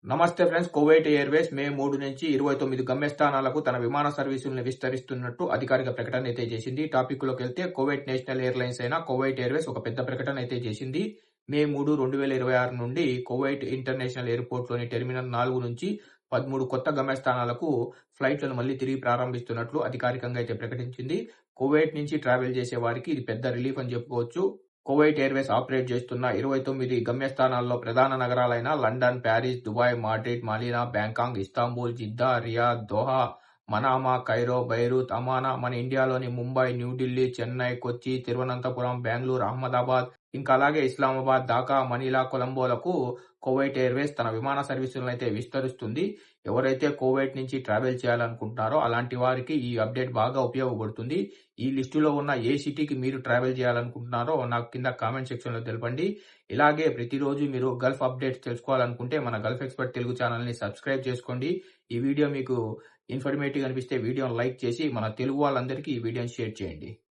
నమస్తే friends. Kuwait Airways మే 3 నుంచి 29 గమ్యస్థానాలకు తన విమాన సర్వీసులను విస్తరిస్తున్నట్టు అధికారిక ప్రకటన అయితే చేసింది. టాపిక్‌లోకి వెళ్తే కువైట్ నేషనల్ ఎయిర్లైన్స్ అయిన కువైట్ ఎయిర్వేస్ ఒక పెద్ద ప్రకటన అయితే చేసింది. మే 3, 2026 నుండి కువైట్ ఇంటర్నేషనల్ ఎయిర్‌పోర్ట్‌లోని టెర్మినల్ 4 నుంచి 13 కొత్త గమ్యస్థానాలకు ఫ్లైట్లను మళ్లీ తిరిగి ప్రారంభిస్తున్నట్లు అధికారికంగా అయితే ప్రకటించింది. కువైట్ నుంచి ట్రావెల్ చేసే వారికి ఇది పెద్ద రిలీఫ్ అని చెప్పుకోవచ్చు. కువైట్ ఎయిర్వేస్ ఆపరేట్ చేస్తున్న 29 గమ్యస్థానాల్లో ప్రధాన నగరాలైన London, Paris, Dubai, Madrid, Medina, Bangkok, Istanbul, Jeddah, Riyadh, Doha, Manama, Cairo, Beirut, Amman, మన ఇండియాలోని ముంబై, న్యూఢిల్లీ, చెన్నై, కొచ్చి, తిరువనంతపురం, బెంగళూరు, అహ్మదాబాద్, ఇంకా అలాగే ఇస్లామాబాద్, ఢాకా, మనీలా, కొలంబోలకు కువైట్ ఎయిర్వేస్ తన విమాన సర్వీసులను అయితే విస్తరిస్తుంది. ఎవరైతే కువైట్ నుంచి ట్రావెల్ చేయాలనుకుంటున్నారో అలాంటి వారికి ఈ అప్డేట్ బాగా ఉపయోగపడుతుంది. ఈ లిస్టులో ఉన్న ఏ సిటీకి మీరు ట్రావెల్ చేయాలనుకుంటున్నారో నాకు కింద కామెంట్ సెక్షన్‌లో తెలపండి. ఇలాగే ప్రతిరోజు మీరు గల్ఫ్ అప్డేట్స్ తెలుసుకోవాలనుకుంటే మన గల్ఫ్ ఎక్స్‌పర్ట్ తెలుగు ఛానెల్‌ని సబ్స్క్రైబ్ చేసుకోండి. ఈ వీడియో మీకు ఇన్ఫర్మేటివ్ అనిపిస్తే వీడియోని లైక్ చేసి మన తెలుగు వాళ్ళందరికీ ఈ వీడియోని షేర్ చేయండి.